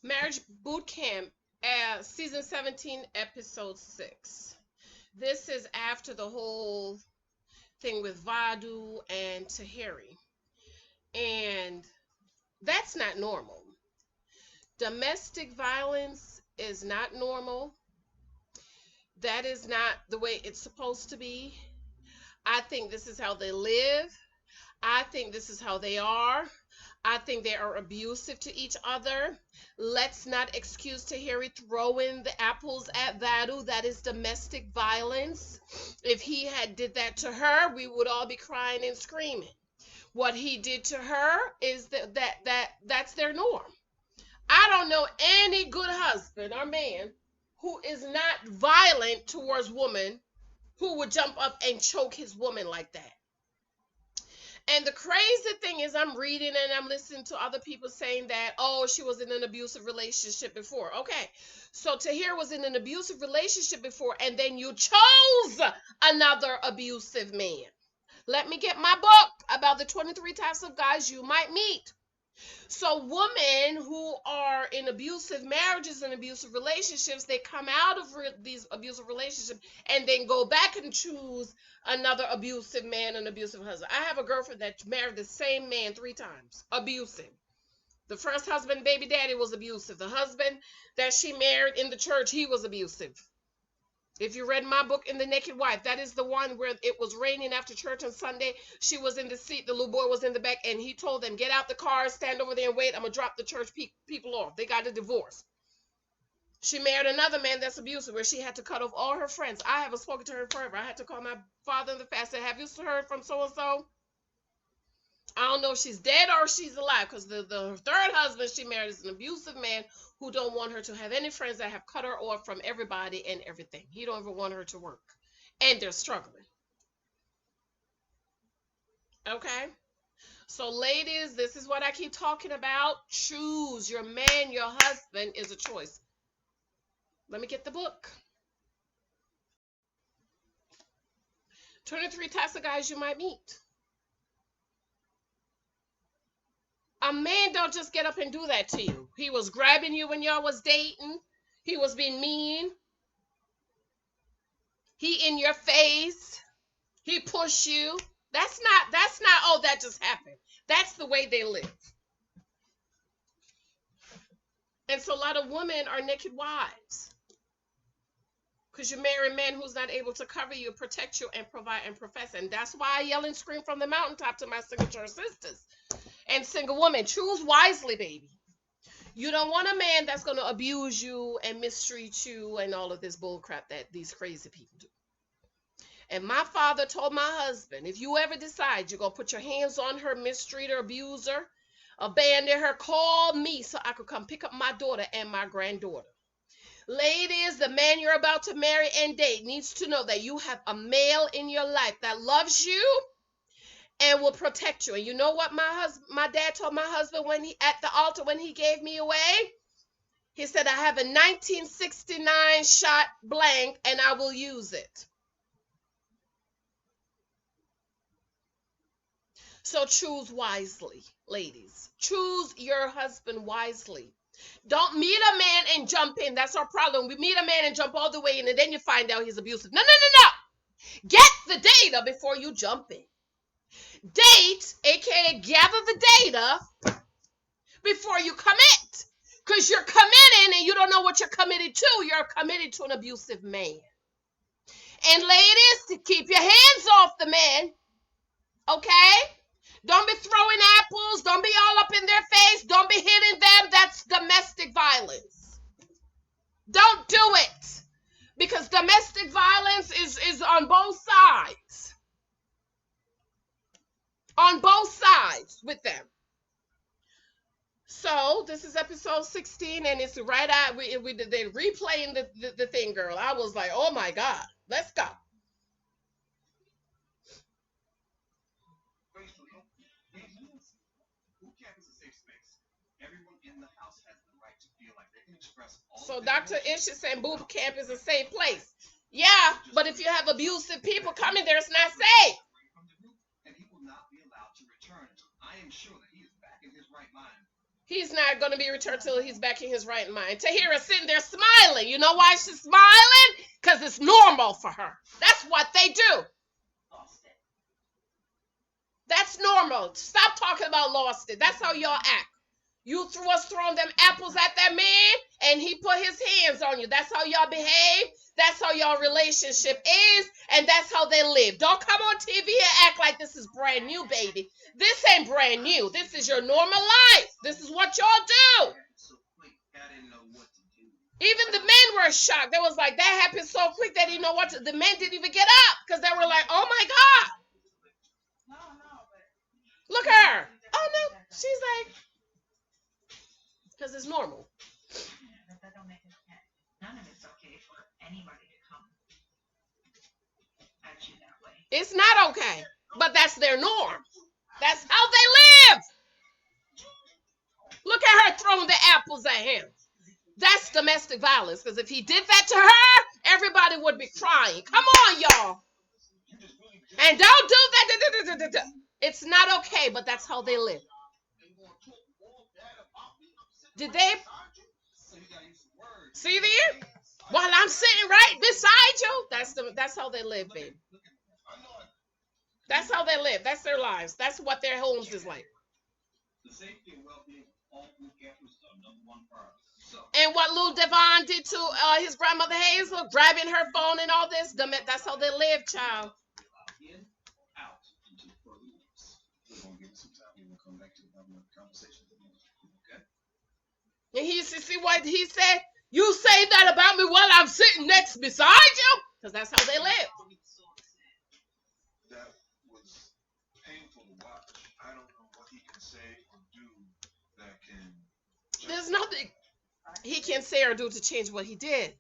Marriage Boot Camp, season 17, episode 6. This is after the whole thing with Vadu and Tahiri. And that's not normal. Domestic violence is not normal. That is not the way it's supposed to be. I think this is how they live. I think this is how they are. I think they are abusive to each other. Let's not excuse Tahiri throwing the apples at Vadu. That is domestic violence. If he had did that to her, we would all be crying and screaming. What he did to her is that's their norm. I don't know any good husband or man who is not violent towards women who would jump up and choke his woman like that. And the crazy thing is, I'm reading and I'm listening to other people saying that, oh, she was in an abusive relationship before. Okay, so Tahir was in an abusive relationship before, and then you chose another abusive man. Let me get my book about the 23 types of guys you might meet. So women who are in abusive marriages and abusive relationships, they come out of these abusive relationships and then go back and choose another abusive man and abusive husband. I have a girlfriend that married the same man 3 times. Abusive. The first husband, baby daddy, was abusive. The husband that she married in the church, he was abusive. If you read my book, In the Naked Wife, that is the one where it was raining after church on Sunday. She was in the seat, the little boy was in the back, and he told them, get out the car, stand over there and wait. I'm going to drop the church people off. They got a divorce. She married another man that's abusive, where she had to cut off all her friends. I haven't spoken to her forever. I had to call my father in the fast and say, have you heard from so-and-so? I don't know if she's dead or she's alive, because the third husband she married is an abusive man who don't want her to have any friends, that have cut her off from everybody and everything. He don't even want her to work. And they're struggling. Okay? So ladies, this is what I keep talking about. Choose your man, your husband is a choice. Let me get the book. 23 types of guys you might meet. A man don't just get up and do that to you. He was grabbing you when y'all was dating. He was being mean. He in your face. He pushed you. That's not, oh, that just happened. That's the way they live. And so a lot of women are naked wives. Because you marry a man who's not able to cover you, protect you, and provide and profess. And that's why I yell and scream from the mountaintop to my single church sisters and single women. Choose wisely, baby. You don't want a man that's going to abuse you and mistreat you and all of this bull crap that these crazy people do. And my father told my husband, if you ever decide you're going to put your hands on her, mistreat her, abuse her, abandon her, call me so I could come pick up my daughter and my granddaughter. Ladies, the man you're about to marry and date needs to know that you have a male in your life that loves you and will protect you. And you know what my dad told my husband when he at the altar when he gave me away? He said, I have a 1969 shot blank and I will use it. So choose wisely, ladies. Choose your husband wisely. Don't meet a man and jump in. That's our problem. We meet a man and jump all the way in, and then you find out he's abusive. No, no, no, no. Get the data before you jump in. Date, aka gather the data before you commit. Because you're committing and you don't know what you're committed to. You're committed to an abusive man. And ladies, to keep your hands off the man. Okay? Don't be throwing apples. Don't be all up in their face. Don't be hitting them. That's domestic violence. Don't do it. Because domestic violence is on both sides. On both sides with them. So, this is episode 16, and it's right out. They're replaying the thing, girl. I was like, oh my God. Let's go. So Dr. Ish is saying boot camp is a safe place. Yeah, but if you have abusive people coming there, it's not safe. He's not going to be returned till he's back in his right mind. Tahira's sitting there smiling. You know why she's smiling? Because it's normal for her. That's what they do. That's normal. Stop talking about lost it. That's how y'all act. You was throwing them apples at that man, and he put his hands on you. That's how y'all behave. That's how y'all relationship is, and that's how they live. Don't come on TV and act like this is brand new, baby. This ain't brand new. This is your normal life. This is what y'all do. Even the men were shocked. They was like, that happened so quick they didn't know what to. The men didn't even get up because they were like, oh my God. Look at her. Oh no. She's like, because it's normal. That don't make it okay. None of it's okay for anybody to come at you that way. It's not okay, but that's their norm. That's how they live. Look at her throwing the apples at him. That's domestic violence, because if he did that to her, everybody would be crying. Come on, y'all. And don't do that. It's not okay, but that's how they live. Did they see there? While I'm sitting right beside you, that's how they live, baby. That's how they live. That's their lives. That's what their homes is like. The safety and well-being of all bootcampers are number one priority. And what Lou Devon did to his grandmother Hazel, grabbing her phone and all this, that's how they live, child. And he see what he said. You say that about me while I'm sitting next beside you, because that's how they live. That was painful to watch. I don't know what he can say or do that can. There's nothing he can say or do to change what he did.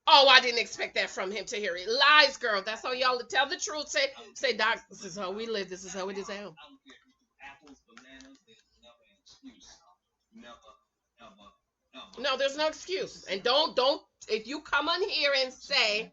Oh, I didn't expect that from him, Tahiri. Lies, girl. That's how y'all tell the truth. Say, Doc, this is how we live. This is how it is at home. No, there's no excuse. And don't, if you come on here and say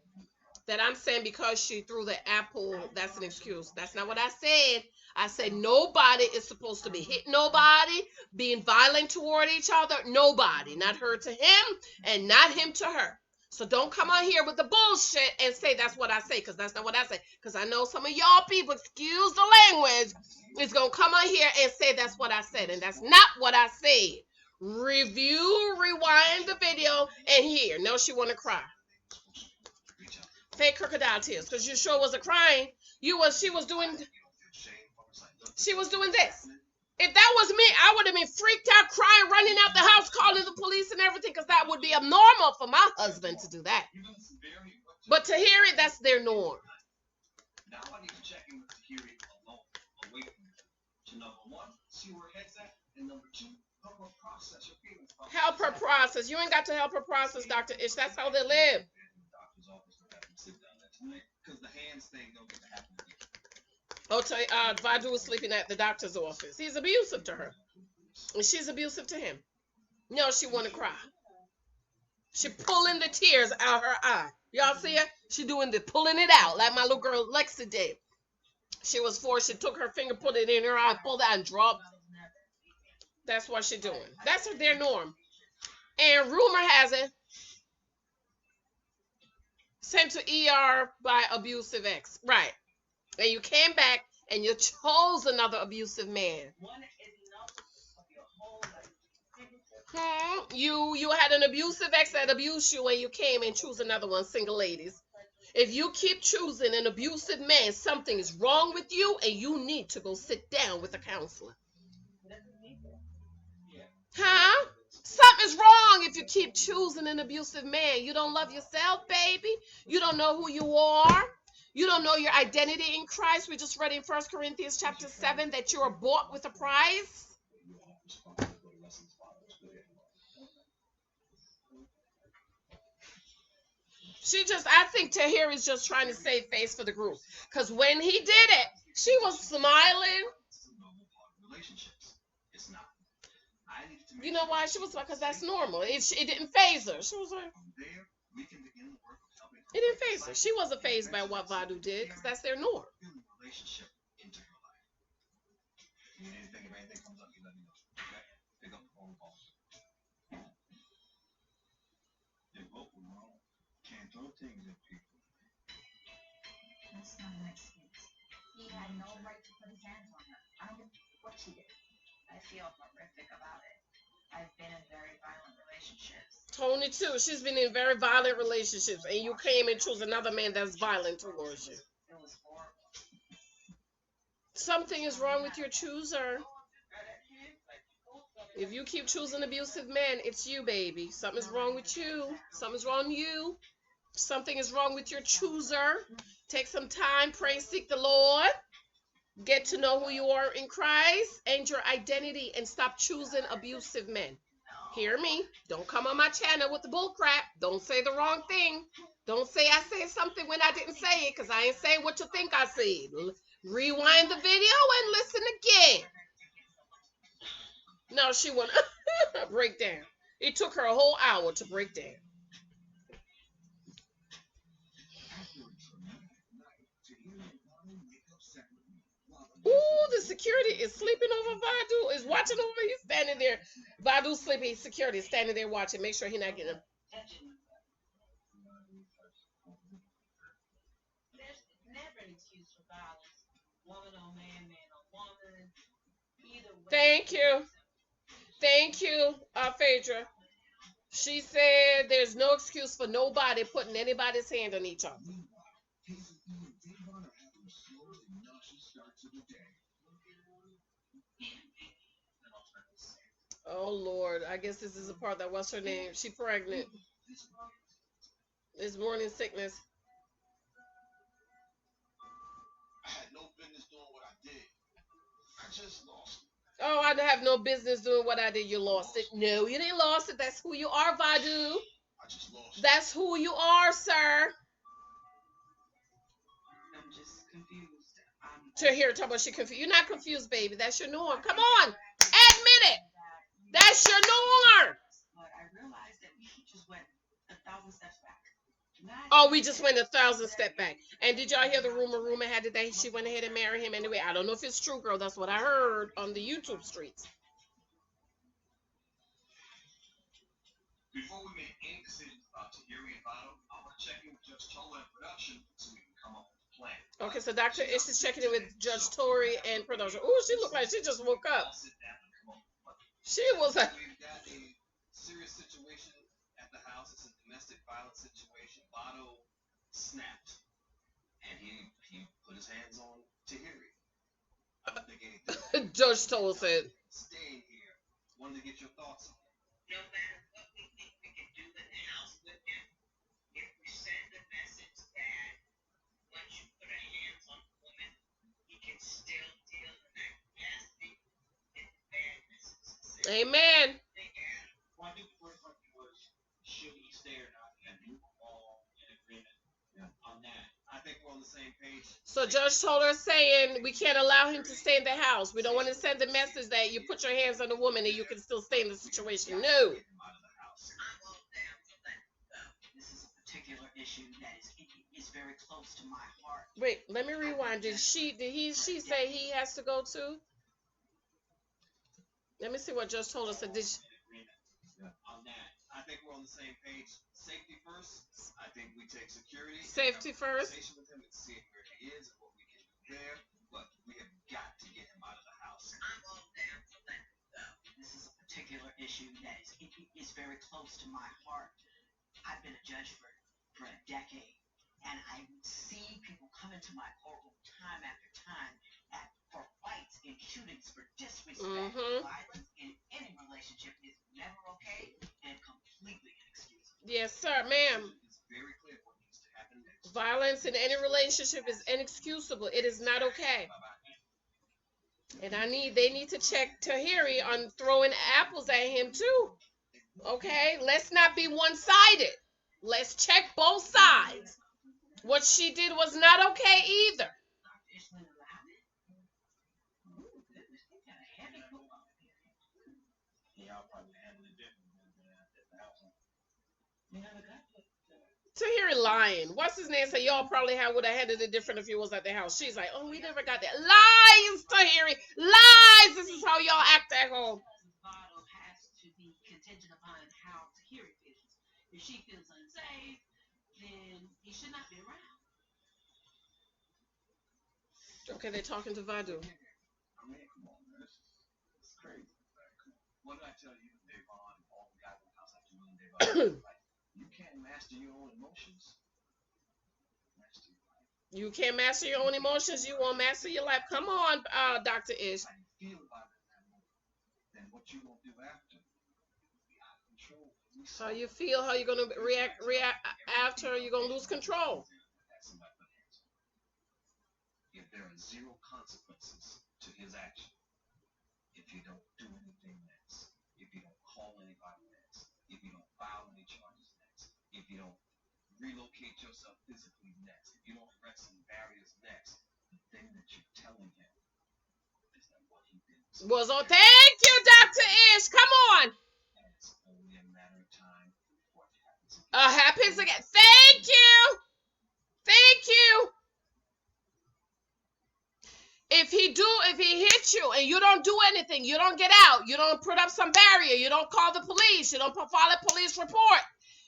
that I'm saying because she threw the apple, that's an excuse. That's not what I said. I said nobody is supposed to be hitting nobody, being violent toward each other. Nobody. Not her to him and not him to her. So don't come on here with the bullshit and say that's what I say, because that's not what I say. Because I know some of y'all people, excuse the language, is going to come on here and say that's what I said. And that's not what I said. Review, rewind the video, and hear. No, she want to cry. Fake crocodile tears, because you sure wasn't crying. She was doing this. If that was me, I would have been freaked out, crying, running out the house, calling the police and everything, because that would be abnormal for my husband to do that. But to hear it, that's their norm. Now I need to check in with Tahiri alone, away from her. To number one, see where her head's at, and number two, help her process her feelings. Help her process. You ain't got to help her process, Dr. Ish. That's how they live. Because the hands thing don't get to happen. Oh, Vadu was sleeping at the doctor's office. He's abusive to her. And she's abusive to him. No, she want to cry. She pulling the tears out her eye. Y'all see her? She doing the pulling it out like my little girl Lexi did. She was forced. She took her finger, put it in her eye, pulled out and dropped. That's what she doing. That's their norm. And rumor has it, sent to ER by abusive ex. Right. And you came back and you chose another abusive man. You had an abusive ex that abused you and you came and choose another one, single ladies. If you keep choosing an abusive man, something is wrong with you and you need to go sit down with a counselor. Huh? Something's wrong if you keep choosing an abusive man. You don't love yourself, baby. You don't know who you are. You don't know your identity in Christ. We just read in 1 Corinthians chapter 7 that you are bought with a price. I think Tahir is just trying to save face for the group. Because when he did it, she was smiling. You know why? She was like, because that's normal. It didn't faze her. She was like, it didn't faze her. She wasn't fazed by what Vadu did, because that's their norm. Tony too. She's been in very violent relationships, and you came and chose another man that's violent towards you. Something is wrong with your chooser. If you keep choosing abusive men, it's you, baby. Something's wrong with you. Something's wrong with you. Something is wrong with your chooser. Take some time, pray, seek the Lord. Get to know who you are in Christ and your identity, and stop choosing abusive men. Hear me? Don't come on my channel with the bull crap. Don't say the wrong thing. Don't say I said something when I didn't say it, because I ain't saying what you think I said. Rewind the video and listen again. No, she went break down. It took her a whole hour to break down. Ooh, the security is sleeping over Vadu. Is watching over. He's standing there. Vadu's sleeping. Security is standing there watching. Make sure he's not getting him. Thank you. Thank you, Phaedra. She said there's no excuse for nobody putting anybody's hand on each other. Oh Lord, I guess this is a part that, what's her name? She pregnant. It's morning sickness. I had no business doing what I did. I just lost it. Oh, I have no business doing what I did. You lost it. No, you didn't lost it. That's who you are, Vadu. I just lost it. That's who you are, sir. I'm just confused. To hear talk about she confused. You're not confused, baby. That's your norm. Come on. Admit it. That's your norm. But I realized that we just went 1,000 steps back. Oh, we just went 1,000 steps back. And did y'all hear the rumor? Rumor had it that she went ahead and married him anyway. I don't know if it's true, girl. That's what I heard on the YouTube streets. Before we make any decisions about Tahiri and Vado, I want to check in with Judge Tola and production so we can come up with a plan. Okay, so Dr. Ish is checking in with Judge Tori and production. Oh, she looked like she just woke up. She was like, we've got a serious situation at the house. It's a domestic violence situation. Vado snapped, and he put his hands on Tahiri. I don't think anything. Judge Tola said, staying here. Wanted to get your thoughts on it. No matter what we think we can do in the house with him, if we send a message that once you put our hands on a woman, he can still deal in that capacity, it's badness. Amen. Well, I think the first question was, should he stay or not? And we were all in agreement on that. I think we're on the same page. So Judge Toller saying we can't allow him to stay in the house. We don't want to send the message that you put your hands on a woman and you can still stay in the situation. No. This is a particular issue that is very close to my heart. Wait, let me rewind. Did she say he has to go too? Let me see what Judge Toller said. Did she? On that, I think we're on the same page. Safety first. I think we take security. Safety first. With him and see where he is and what we can do there. But we have got to get him out of the house. I'm all down for that. This is a particular issue that is very close to my heart. I've been a judge for a decade, and I see people come into my courtroom time after time for fights and shootings for disrespect. Violence in any relationship is never okay and completely inexcusable. Yes, sir, ma'am. It's very clear what needs to happen next. Violence in any relationship is inexcusable. It is not okay. And they need to check Tahiri on throwing apples at him too. Okay, let's not be one-sided. Let's check both sides. What she did was not okay either. Tahiri lying. What's his name? Say y'all probably would have handled it different if he was at the house. She's like, oh, we never got that. Lies, Tahiri. Lies. This is how y'all act at home. Has to be contingent upon how Tahiri feels. If she feels unsafe, then he should not be around. Okay, they're talking to Vadu. I mean, come on, man. This is crazy. Like, come on. What did I tell you, Davon? All the guys in the house like you and Davon. Like, you can't master your own emotions. Master your life. You can't master your own emotions. You won't master your life. Come on, Dr. Ish. How you feel about it in that moment, then what you gonna do after? Be out of control. How you feel? How you gonna react after? You're gonna lose control. If there are zero consequences to his action, if you don't do anything next, if you don't call anybody next, if you don't file any charges next, if you don't relocate yourself physically next, if you don't erect some barriers next, the thing that you're telling him is that what he did Was on. Thank you, Dr. Ish. Come on. and it's only a matter of time before it happens again. Happens again. Thank you. Thank you. If he hits you and you don't do anything, you don't get out, you don't put up some barrier, you don't call the police, you don't file a police report,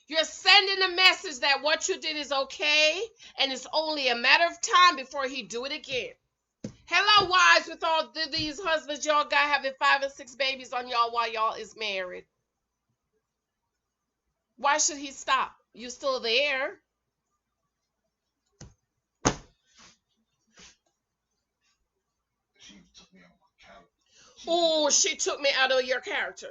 you're sending a message that what you did is okay, and it's only a matter of time before he do it again. Hello, wives with all these husbands y'all got having 5 and 6 babies on y'all while y'all is married. Why should he stop? You still there. Oh, she took me out of your character.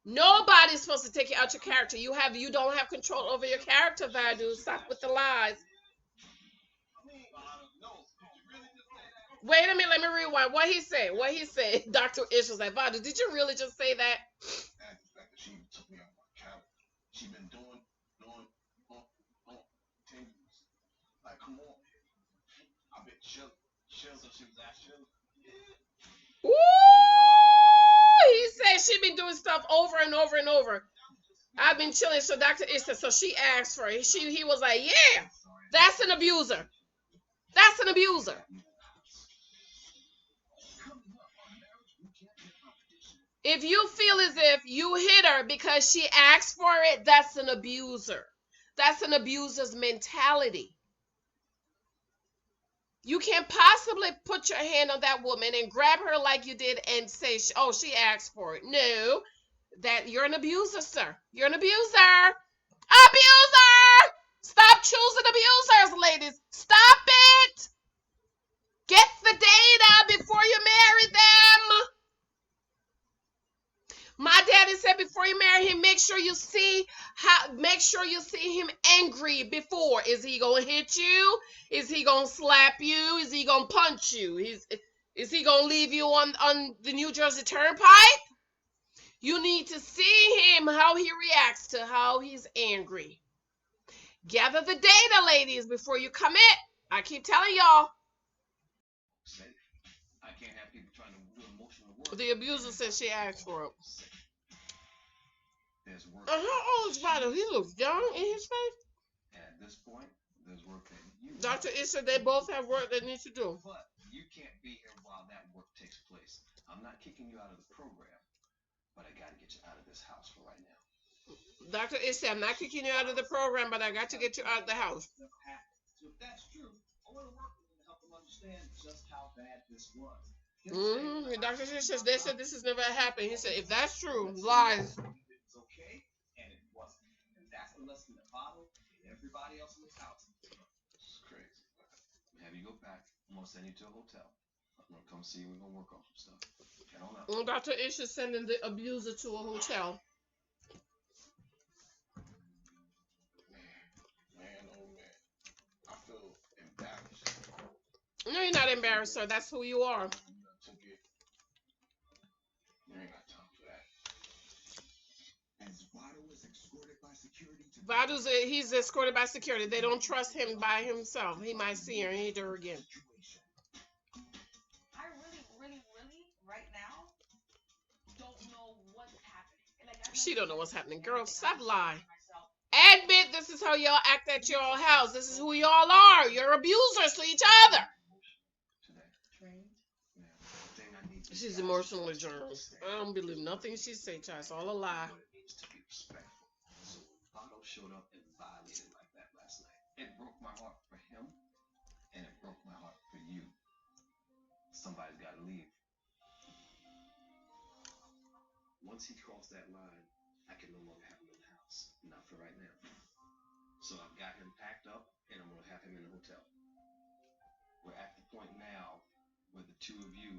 Nobody's supposed to take you out your character. You don't have control over your character, Vadu. Stop with the lies. Wait a minute, let me rewind. What he said? Dr. Ish was like, Vadu, did you really just say that? She took me out my character. She been doing 10 years. Like, come on. I bet Shell she was actually. Ooh, he said she been doing stuff over and over and over. I've been chilling. So Dr. Ish said, so she asked for it. He was like, yeah, that's an abuser. That's an abuser. If you feel as if you hit her because she asked for it, that's an abuser. That's an abuser's mentality. You can't possibly put your hand on that woman and grab her like you did and say, oh, she asked for it. No, that you're an abuser, sir. You're an abuser. Abuser! Stop choosing abusers, ladies. Stop it. Get the data before you marry them. My daddy said before you marry him, make sure you see him angry before. Is he gonna hit you? Is he gonna slap you? Is he gonna punch you? Is he gonna leave you on the New Jersey Turnpike? You need to see him, how he reacts to how he's angry. Gather the data, ladies, before you commit. I keep telling y'all. I can't have people trying to do emotional work. The abuser said she asked for it. There's work. How old is Vado? He looks young in his face. And at this point, there's work that you. Dr. Ish said they both have work they need to do. But you can't be here while that work takes place. I'm not kicking you out of the program, but I got to get you out of this house for right now. Dr. Ish said, I'm not kicking you out of the program, but I got to get you out of the house. So if that's true, I want to work with them to help them understand just how bad this was. Dr. Ish says, they said this has never happened. He said, if that's true, lies. It's okay, and it wasn't. And that's the lesson that Bob and everybody else in this house. This is crazy. Have you go back. I'm going to send you to a hotel. I'm going to come see you. We're going to work on some stuff. Get on up. Dr. Ish is sending the abuser to a hotel. Man, oh man. I feel embarrassed. No, you're not embarrassed, sir. That's who you are. You ain't got time for that. As Vado is escorted by security to He's escorted by security. They don't trust him by himself. He might see her and hit her again. I really, right now, don't know what's happening. She don't know what's happening. Girl, stop lying. Admit this is how y'all act at your house. This is who y'all are. You're abusers to each other. She's emotionally drained. I don't believe nothing she say, child. It's all a lie. Vado showed up and violated like that last night. It broke my heart for him, and it broke my heart for you. somebody's got to leave. Once he crossed that line, I can no longer have him in the house. Not for right now. So I've got him packed up, and I'm going to have him in the hotel. We're at the point now where the two of you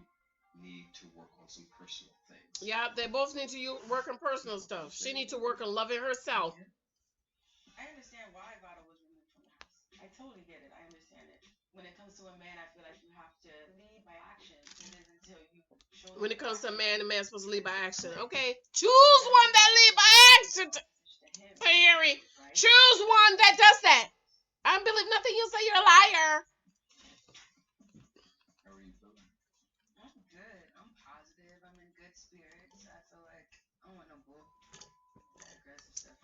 need to work on some personal things. Yeah, they both need to work on personal stuff. She needs to work on loving herself. I understand why Vado was removed from the house. I totally get it. I understand it. When it comes to a man, I feel like you have to lead by action. It isn't until you show. When it comes to a man, the man's supposed to lead by action. Okay, choose one that lead by action. Harry, choose one that does that. I don't believe nothing you say. You're a liar. How are you feeling? I'm good. I'm positive. I'm in good spirits. I feel like I don't want no bull. That aggressive stuff.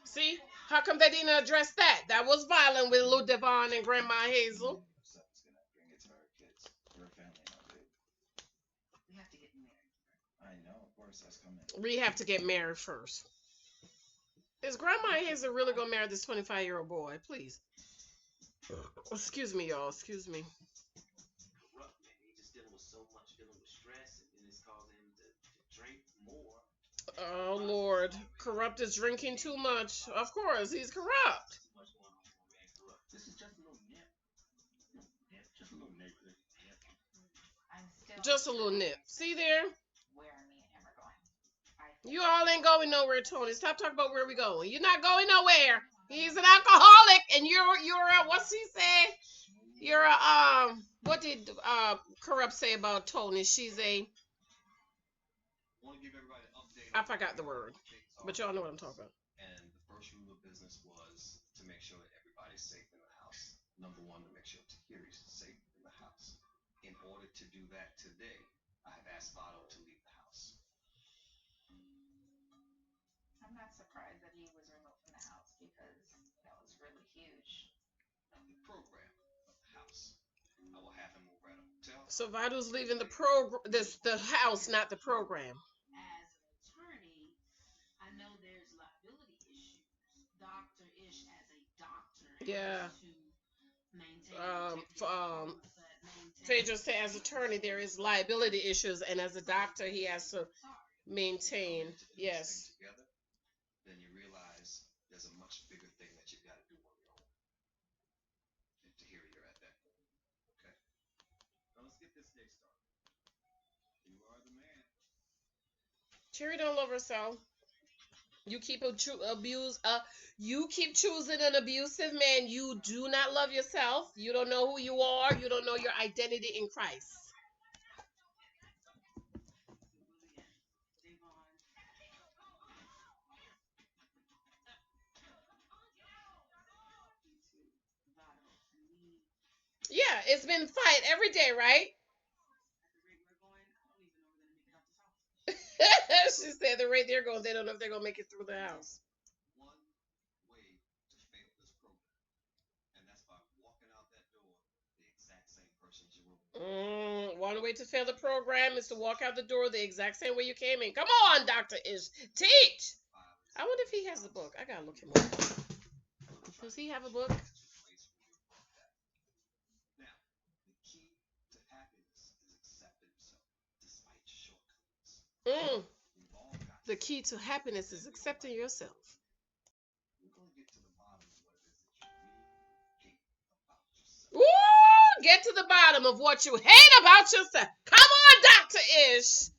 See, how come they didn't address that? That was violent with Lou Devon and Grandma Hazel. Something's gonna bring it to our kids. We're a family now, babe. We have to get married. I know, of course, that's coming. We have to get married first. Is Grandma Hazel really gonna marry this 25-year-old boy? Please. Excuse me, y'all. Excuse me. Corrupt, man. He just dealing with so much, dealing with stress, and it's causing him to drink more. Oh Lord, corrupt is drinking too much. Of course, he's corrupt. This is just a little nip. Just a little neighborhood nip. I'm still Just a little nip. See there? where me and him are going. You all ain't going nowhere, Tony. Stop talking about where we going. You're not going nowhere. He's an alcoholic, and you're a, what's he say? You're a what did corrupt say about Tony? She's a, I forgot the word, but y'all know what I'm talking about. And the first rule of business was to make sure that everybody's safe in the house. Number one, to make sure Tahiri's safe in the house. In order to do that today, I have asked Vado to leave the house. I'm not surprised that he was removed from the house because that was really huge. The program of the house. I will have him over at a hotel. So Vital's leaving the house, not the program. As an attorney, I know there's liability issues. Dr. Ish as a doctor Yeah. has to maintain Phaedra said, as attorney, there is liability issues, and as a doctor, he has to maintain. Yes. Together, then you realize there's a much bigger thing that you've got to do on your own. And Tahiri, you're at that point. Okay. Now let's get this day started. You are the man. Cherry don't love herself. You keep you keep choosing an abusive man. You do not love yourself. You don't know who you are. You don't know your identity in Christ. Yeah, it's been fight every day, right? She said the rate they're going, they don't know if they're going to make it through the house. One way to fail this program, and that's by walking out that door the exact same person you were. One way to fail the program is to walk out the door the exact same way you came in. Come on, Dr. Ish. Teach! I wonder if he has a book. I got to look him up. Does he have a book? Now, the key to happiness is accepting yourself despite your shortcomings. We've all got The key to happiness is accepting yourself. We're going to get to the bottom of what it is that you really hate about yourself. Ooh, get to the bottom of what you hate about yourself. Come on, Dr. Ish.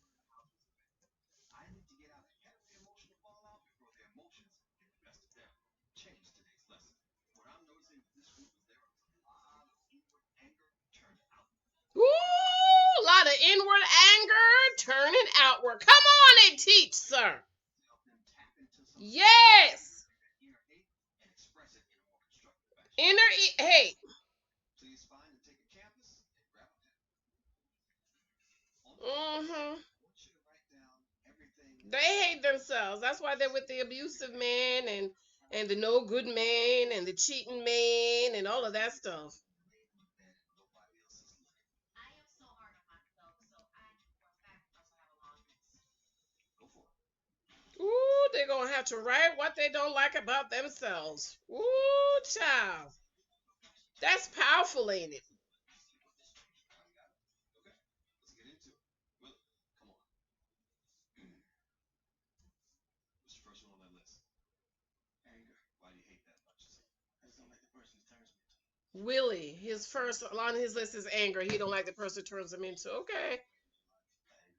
I need to get out ahead of the emotional fallout before their emotions get the best of them. Change today's lesson. What I'm noticing in this group is there is a lot of inward anger turned out. Ooh, a lot of inward anger turning outward. Come on and teach, sir. To help them tap into some Yes. inner hate and express it in a more constructive fashion. Inner hate. Please find and take a campus and grab a pen. Mm-hmm. I want you to write down everything. They hate themselves. That's why they're with the abusive man and the no good man and the cheating man and all of that stuff. I am so hard on myself, so I for a fact also have a long list. Go for it. Ooh, they're gonna have to write what they don't like about themselves. Ooh, child. That's powerful, ain't it? Willie, his first on his list is anger. He don't like the person turns him into. Okay.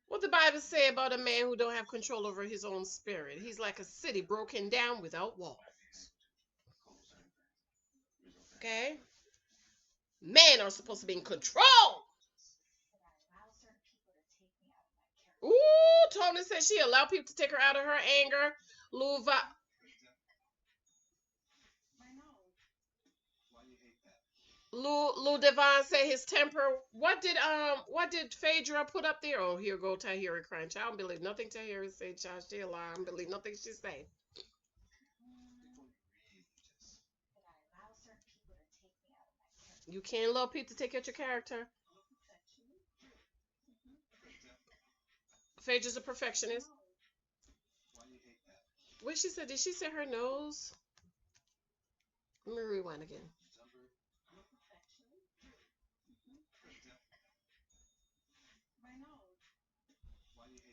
What the Bible say about a man who don't have control over his own spirit? He's like a city broken down without walls. Okay. Men are supposed to be in control. Ooh, Tony said she allowed people to take her out of her anger. Lou Devon said his temper. What did Phaedra put up there? Oh, here go Tahiri crying. I don't believe nothing Tahiri said. Child, she a lie. I don't believe nothing she say. You can't love people to take out your character. Phaedra's a perfectionist. What she said? Did she say her nose? Let me rewind again.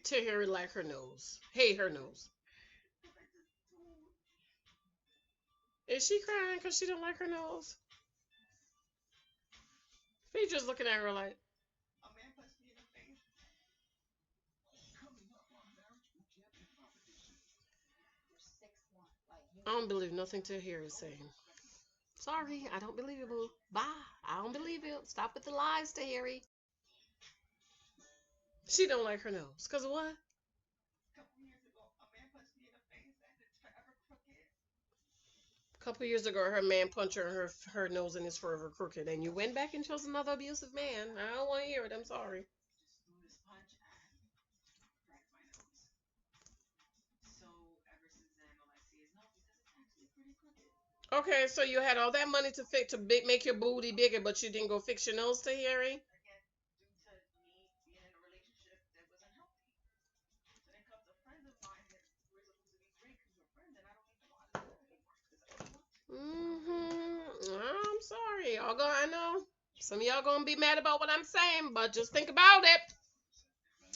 Tahiri like her nose. Hate her nose. Is she crying because she don't like her nose? Phaedra's looking at her like. I don't believe nothing Tahiri is saying. Sorry, I don't believe it, boo. Bye. I don't believe it. Stop with the lies, Tahiri. She don't like her nose. Cause of what? A couple years ago, her man punched her, and her nose and is forever crooked. And you went back and chose another abusive man. I don't want to hear it. I'm sorry. Okay, so you had all that money to make your booty bigger, but you didn't go fix your nose, Tahiri? I'm sorry. I know some of y'all gonna be mad about what I'm saying, but just think about it.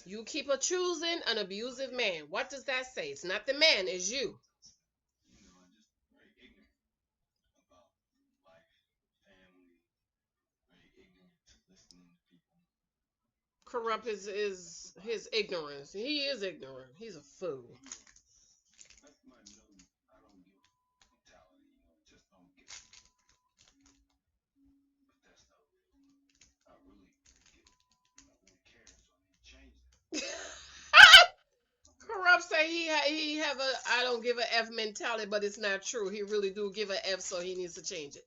You keep choosing an abusive man. What does that say? It's not the man, it's you. Corrupt is his ignorance. He is ignorant. He's a fool. Corrupt say he have a I don't give a F mentality, but it's not true. He really do give a F, so he needs to change it.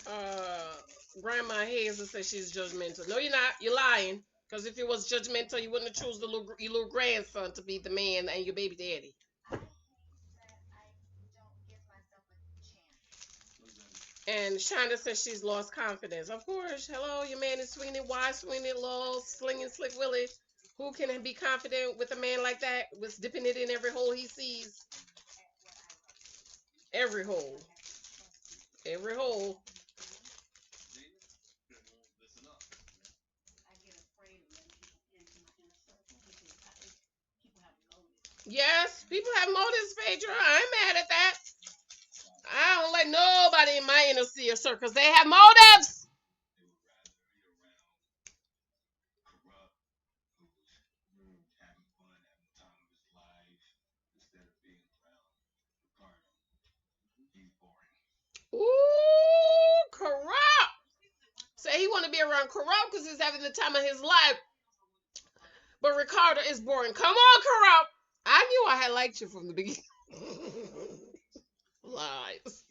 Uh, Grandma Hazel says she's judgmental. No, you're not. You're lying. Because if it was judgmental, you wouldn't have chosen your little grandson to be the man and your baby daddy. And Shonda says she's lost confidence. Of course. Hello, your man is swinging wide, swinging low, slinging slick Willie. Who can be confident with a man like that? Was dipping it in every hole he sees. Every hole. Every hole. Yes, people have motives, Phaedra. I ain't mad at that. I don't let nobody in my inner circle because they have motives. Ooh, Corrupt. Say he want to be around Corrupt because he's having the time of his life. But Ricardo is boring. Come on, Corrupt. I knew I had liked you from the beginning. Lies.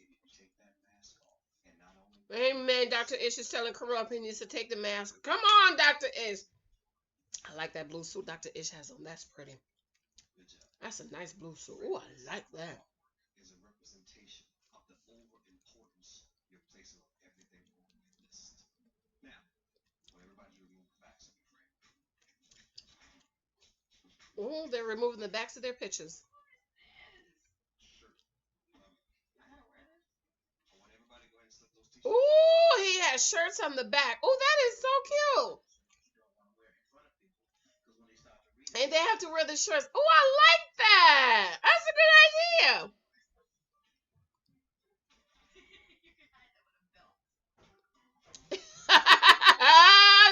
Amen. Dr. Ish is telling Corrupt he needs to take the mask. Come on, Dr. Ish. I like that blue suit Dr. Ish has on. That's pretty. That's a nice blue suit. Ooh, I like that. Oh, they're removing the backs of their pictures. Ooh, has shirts on the back. Oh, that is so cute. And they have to wear the shirts. Oh, I like that. That's a good idea.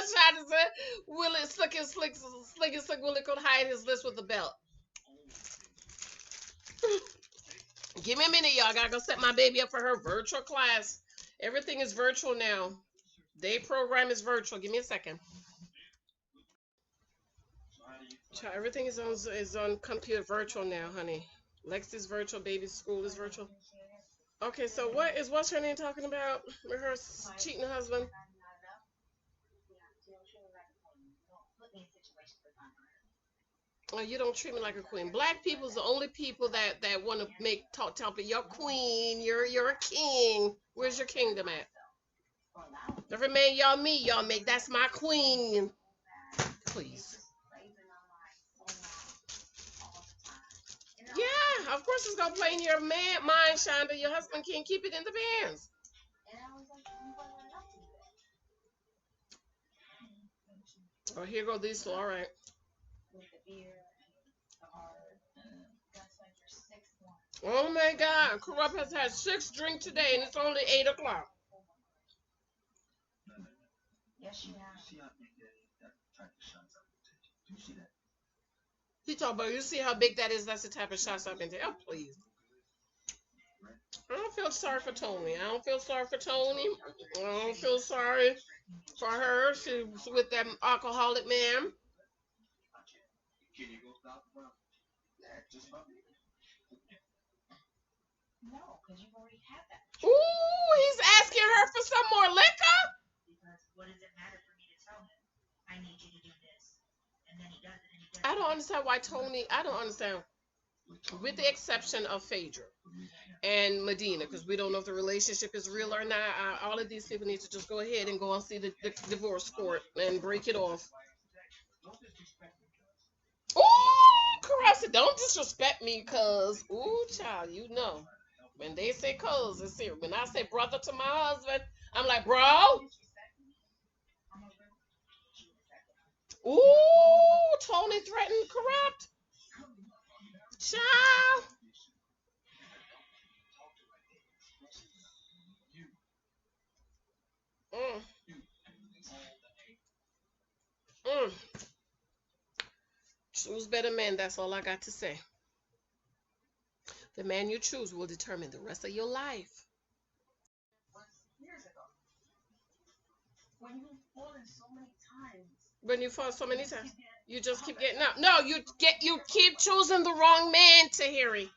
Shot said, Willie slick Willie could hide his list with the belt. Give me a minute, y'all. I gotta go set my baby up for her virtual class. Everything is virtual now. Day program is virtual. Give me a second. Everything is on computer virtual now, honey. Lex is virtual. Baby's school is virtual. Okay, so what's her name talking about with her cheating husband? Oh, you don't treat me like a queen. Black people's the only people that want to make talk you're queen, you're a king. Where's your kingdom at? Every man y'all meet, y'all make that's my queen. Please. Yeah, of course it's gonna play in your mind, Shonda. Your husband can't keep it in the pants. Oh, here go these two. All right. Oh my God, Corrupt has had 6 drinks today, and it's only 8 o'clock. He talking about, you see how big that is? That's the type of shots I've been taking. Oh, please. I don't feel sorry for Tony. I don't feel sorry for Tony. I don't feel sorry for her. She's with that alcoholic man. No, because you've already had that. Ooh, he's asking her for some more liquor? Because what does it matter for me to tell him? I need you to do this. And then he does it and he does it. I don't understand why Tony, I don't understand. With the exception of Phaedra and Medina, because we don't know if the relationship is real or not. All of these people need to just go ahead and go and see the divorce court and break it off. Ooh, Caressa, don't disrespect me, cuz. Ooh, child, you know. When they say cuz, it's serious. When I say brother to my husband, I'm like, bro. Ooh, Tony threatened Corrupt. Child. Mm. Mm. Choose better men. That's all I got to say. The man you choose will determine the rest of your life. Years ago. When you fall in so many times. When you fall so many times, you just keep getting up. No, you keep choosing the wrong man, Tahiri.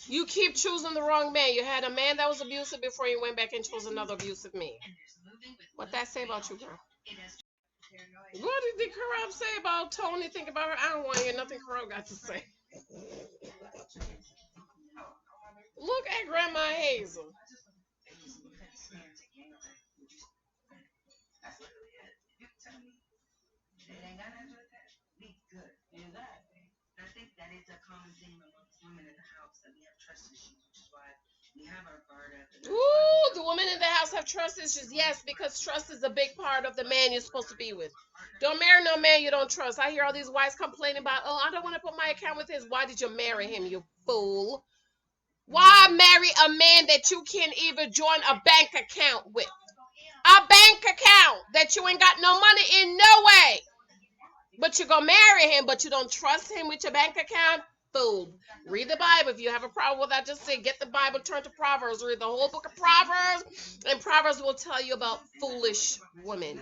You keep choosing the wrong man. You had a man that was abusive before you went back and chose another abusive man. What that say about you, girl? What did Corrupt say about Tony? Think about her. I don't want to hear nothing Corrupt got to say. Look at Grandma Hazel. I think that it's a common theme amongst women in the house that we have trust issues, which is why we have our guard up. Ooh, the women in the house have trust issues. Yes, because trust is a big part of the man you're supposed to be with. Don't marry no man you don't trust. I hear all these wives complaining about, oh, I don't want to put my account with his. Why did you marry him, you fool? Why marry a man that you can't even join a bank account with? A bank account that you ain't got no money in, no way. But you're going to marry him, but you don't trust him with your bank account? Fool. Read the Bible. If you have a problem with that, just say, get the Bible, turn to Proverbs, read the whole book of Proverbs, and Proverbs will tell you about foolish women.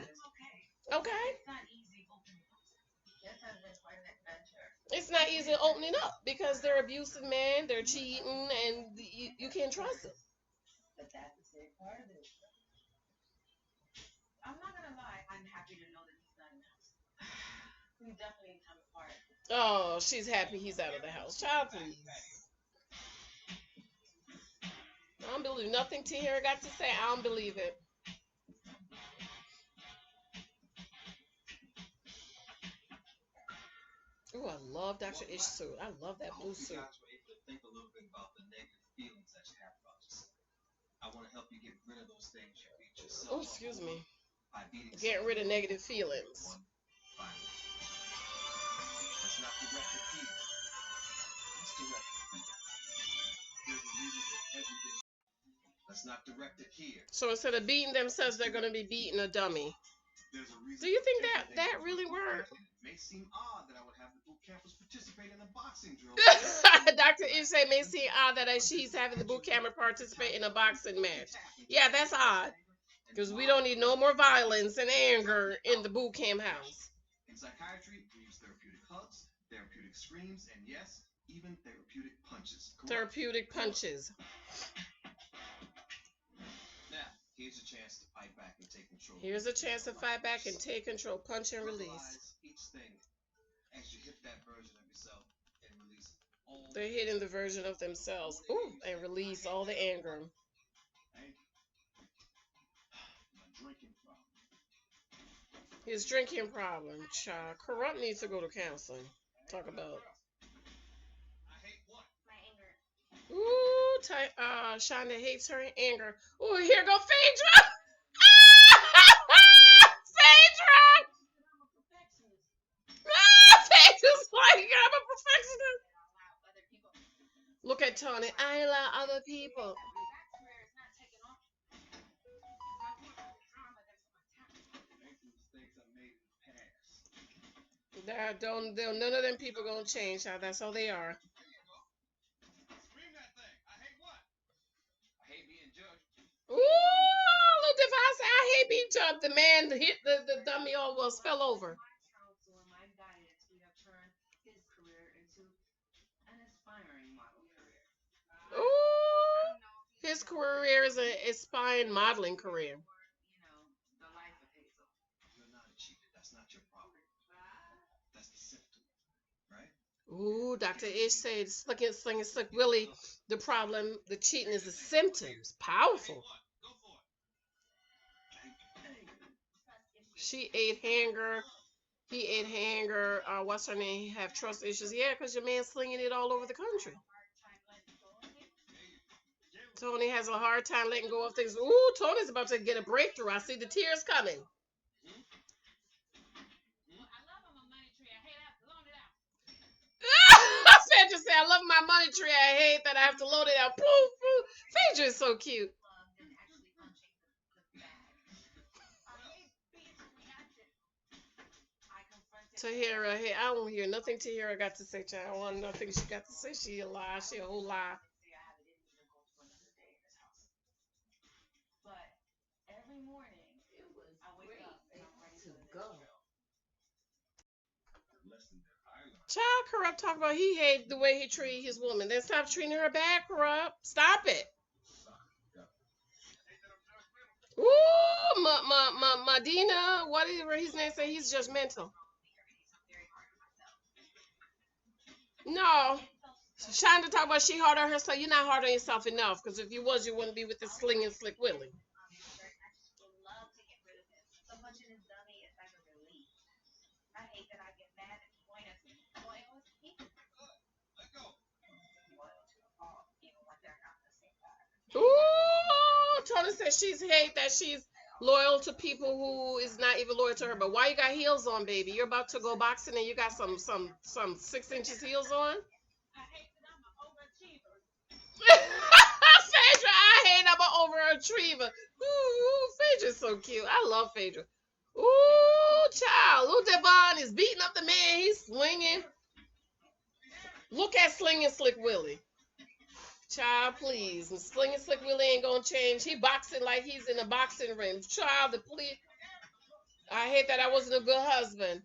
Okay? It's not easy opening up because they're abusive men, they're cheating, and you can't trust them. But that's the same part of it. I'm not gonna lie, I'm happy to know that he's not in the house. We definitely come apart. Oh, she's happy he's out of the house. Child, please. I don't believe nothing Tahira got to say. I don't believe it. Oh, I love Dr. Ish suit. I love that blue suit. I want to help you get rid of those things you beat yourself Oh, up excuse over me. by beating Get rid of someone negative up feelings. one by one. Let's not direct it here. Let's direct it here. There's a reason for everything. Let's not direct it here. So instead of beating themselves, they're going to be beating a dummy. There's a reason. Do you think for that everything really with boot worked? camp. It may seem odd that I would have the boot campers participate in a boxing drill. Dr. Ishay may seem odd that she's having the boot camper participate in a boxing match. Yeah, that's odd. Because we don't need no more violence and anger in the boot camp house. In psychiatry, we use therapeutic hugs, therapeutic screams, and yes, even therapeutic punches. Correct? Therapeutic punches. Now, here's a chance to fight back and take control. Here's a chance to fight back and take control. Punch and release. Realize each thing as you hit that version of yourself and release all. They're hitting the version of themselves. Ooh, and release all the anger. My drinking problem. His drinking problem. Child. Corrupt needs to go to counseling. Talk about. I hate what? My anger. Ooh, Shonda hates her anger. Ooh, here go Phaedra. Phaedra! Phaedra's like, I'm a perfectionist. Look at Tony. I allow other people. None of them people gonna change. That's how they are. Scream that thing. I hate what? I hate being judged. Ooh, little device. I hate being jumped. The man hit the dummy almost fell over. My counsel and my guidance, we have turned his career into an aspiring model career. Ooh, his career is an aspiring modeling career. The life of Hazel. You're not a cheater. That's not your problem. That's the symptom, right? Ooh, Dr. Ish said, Sling Slick Willie, the problem, the cheating is the symptoms. Powerful. Go for it. She ate hanger. He ate hanger. What's her name? Have trust issues. Yeah, because your man's slinging it all over the country. Tony has a hard time letting go of things. Ooh, Tony's about to get a breakthrough. I see the tears coming. Phaedra said, I love my money tree. I hate that I have to load it out. Poof, poof. Phaedra is so cute. Tahira, hey, I don't hear nothing Tahira got to say, child. I don't want nothing she got to say. She a lie. She a whole lie. But every morning, I wake up and I'm ready to go. Child, Corrupt talk about he hate the way he treat his woman. Then stop treating her bad, Corrupt. Stop it. Ooh, Medina, whatever his name say, he's judgmental. No. Shonda talk about she hard on herself. You're not hard on yourself enough, because if you was, you wouldn't be with this Sling and Slick Willie. Ooh, Tony says she's hate that she's loyal to people who is not even loyal to her. But why you got heels on, baby? You're about to go boxing and you got some 6 inches heels on. Phaedra, I hate I'm an overachiever. Ooh, Phaedra's so cute. I love Phaedra. Ooh, child. Lou Devon is beating up the man. He's swinging. Look at Sling and Slick Willie. Child, please. And Sling and Slick Willie ain't gonna change. He boxing like he's in a boxing ring. Child, the police. I hate that I wasn't a good husband.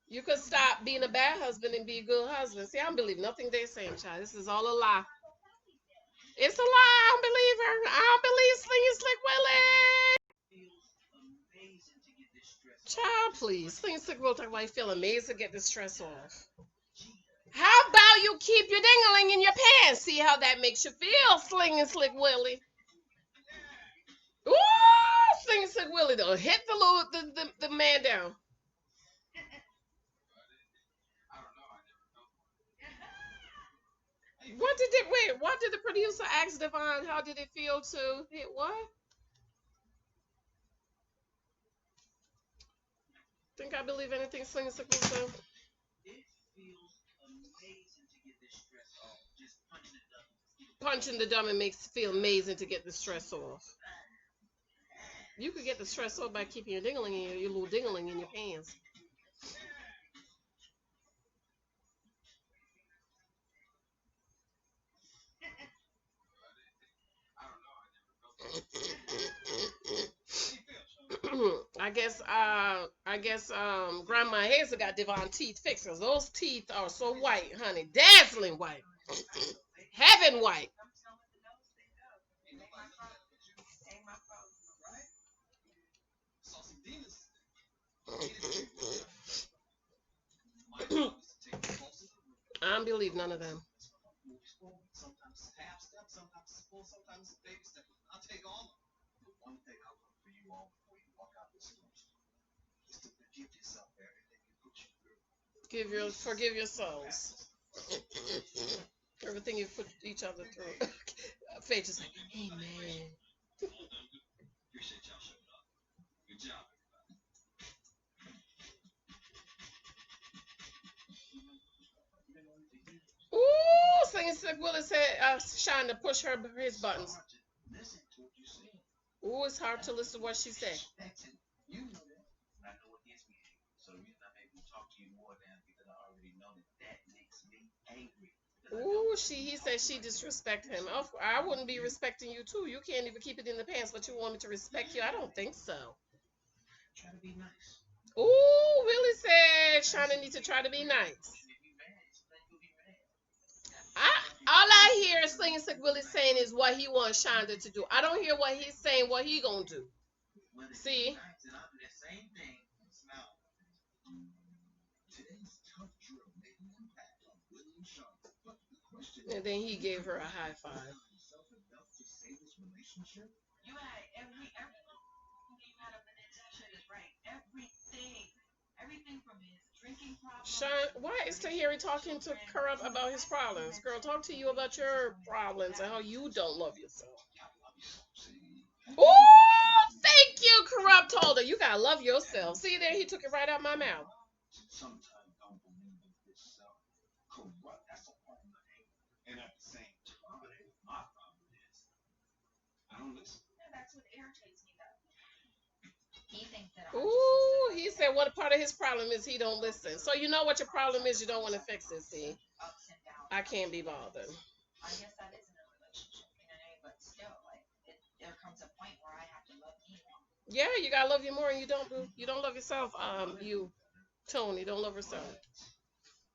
You could stop being a bad husband and be a good husband. See, I don't believe nothing they're saying, child. This is all a lie. It's a lie. I don't believe her. I don't believe Sling and Slick Willie. Child, please. Sling and Slick Willie talk about he feel amazed to get this stress off. How about you keep your ding-a-ling in your pants? See how that makes you feel, Sling and Slick Willie. Ooh, Sling and Slick Willie though. Hit the man down. What did it? Wait, what did the producer ask Devon? How did it feel to hit what? Think I believe anything Sling Sick will do? It feels amazing to get this stress off. Just punching it up. Punching the dummy makes it feel amazing to get the stress off. You could get the stress off by keeping your dingling in your little dingling in your pants. Grandma Hazel got Devon teeth fixed because those teeth are so white, honey, dazzling white, heaven white. I don't believe none of them. Sometimes half step, sometimes full, sometimes baby step. I'll take all of them. The one thing I want for you all before you walk out this door is to forgive yourself for everything you put you through. Forgive yourselves. Everything you put each other through. Faith is like, amen. Appreciate y'all showing up. Good job, everybody. Ooh, Singing Sick Willis said, trying to push his buttons. Listen to what you say. Ooh, it's hard to listen to what she said. You know that. And I know it gets me angry. So the reason I'm able to talk to you more than because I already know that makes me angry. Ooh, he said she disrespect him. I wouldn't be respecting you too. You can't even keep it in the pants, but you want me to respect you? I don't think so. Try to be nice. Ooh, Willie said Shauna needs to try to be nice. All I hear is Singing Sick Willie saying is what he wants Shonda to do. I don't hear what he's saying, what he gonna do. See? And then he gave her a high five. You had everything you had up in that shirt is right. Everything from his drinking problem. Sean, why is Tahiri talking to Kurupt about his problems? Girl, talk to you about your problems and how you don't love yourself. Ooh, thank you, Kurupt told her. You gotta love yourself. See there, he took it right out my mouth. Sometimes don't believe in yourself. Corrupt, that's a part of my anger. And at the same time, my problem is I don't listen. Yeah, that's what irritates me though. He thinks that Ooh, he said what part of his problem is he don't listen. So you know what your problem is, you don't want to fix it, see? I can't be bothered. I guess that is in a relationship, but still, like, there comes a point where I have to love me more. Yeah, you gotta love you more, and you don't love yourself. Tony, don't love yourself.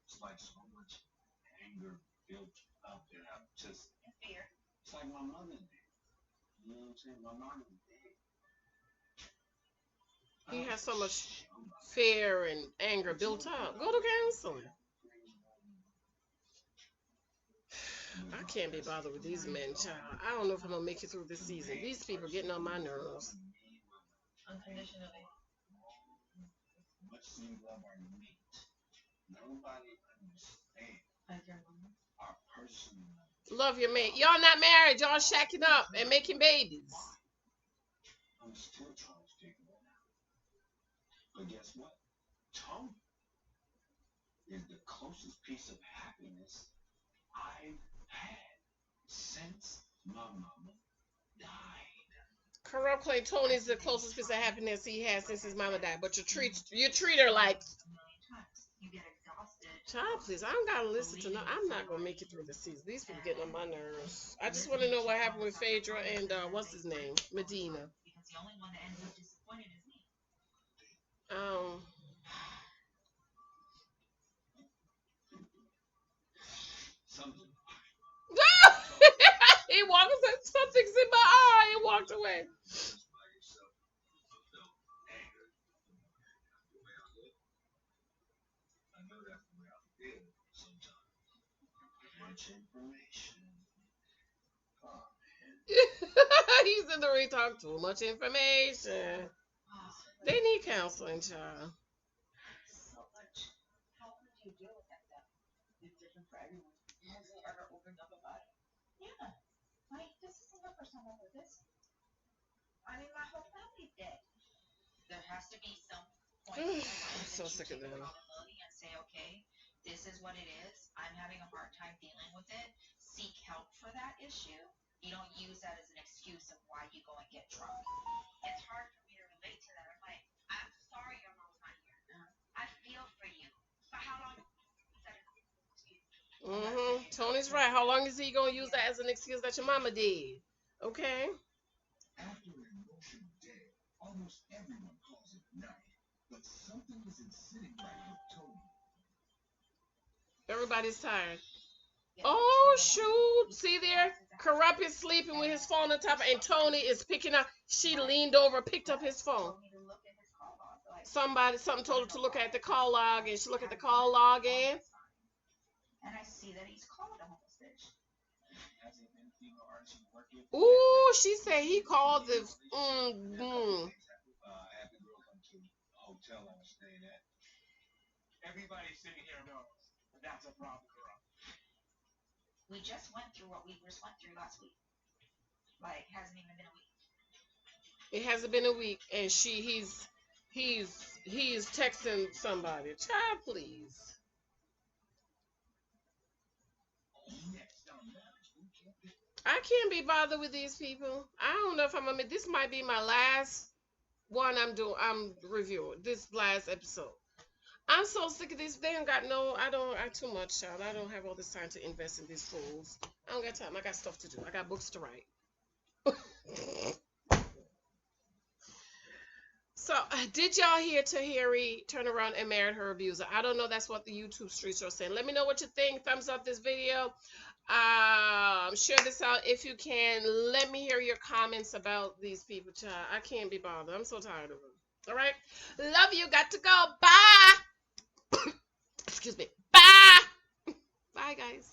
It's like so much anger built up there. Just and fear. It's like my mother did. You know what I'm saying? My mom did. He has so much fear and anger built up. Go to counseling. I can't be bothered with these men, child. I don't know if I'm gonna make it through this season. These people are getting on my nerves. Unconditionally. Much as you love our mate, nobody understands our personal love your mate. Y'all not married. Y'all shacking up and making babies. I'm still trying to figure it out. But guess what? Tony is the closest piece of happiness I've had since my mama died. Kurupt claimed Tony's the closest piece of happiness he has since his mama died. But you treat her like, you get exhausted. child, please. I don't gotta listen to no. I'm not gonna make it through the season. These people getting on my nerves. I just want to know what happened with Phaedra and what's his name, Medina. Because the only one that ends up disappointed is me. He walked and said, something's in my eye, and walked away. He's in the ring talking too much information. They need counseling, child. So much. How would you deal with that though? It's different for everyone. Has he ever opened up about it? Yeah. Like, this isn't the first time I've heard this. I mean, my whole family's dead. There has to be some point in your life So that you sick of take them. accountability and say, okay, this is what it is. I'm having a hard time dealing with it. Seek help for that issue. You don't use that as an excuse of why you go and get drunk. It's hard for me to relate to that. I'm like, I'm sorry your mom's not here. I feel for you. But how long is that an excuse? Tony's right. How long is he gonna use that as an excuse that your mama did? Okay. After an emotional day, almost everyone calls it night. But something isn't sitting right with Tony. Everybody's tired. Oh shoot! See there, Corrupt is sleeping with his phone on top, and Tony is picking up. She leaned over, picked up his phone. Something told her to look at the call log, and she looked at the call log, and I see that he's called a homeless bitch. ooh, she said he called the. I had the girl come to a hotel I was staying at. Everybody sitting here knows that's a problem, girl. We just went through what we just went through last week. Like, hasn't even been a week. It hasn't been a week, and he's texting somebody. Child, please. I can't be bothered with these people. I don't know if I'm gonna. This might be my last one I'm reviewing. This last episode. I'm so sick of this. They ain't got no. I too much, child. I don't have all this time to invest in these fools. I don't got time. I got stuff to do. I got books to write. So, did y'all hear Tahiri turn around and married her abuser? I don't know. That's what the YouTube streets are saying. Let me know what you think. Thumbs up this video. Share this out if you can. Let me hear your comments about these people, child. I can't be bothered. I'm so tired of them. All right. Love you. Got to go. Bye. Excuse me. Bye. Bye, guys.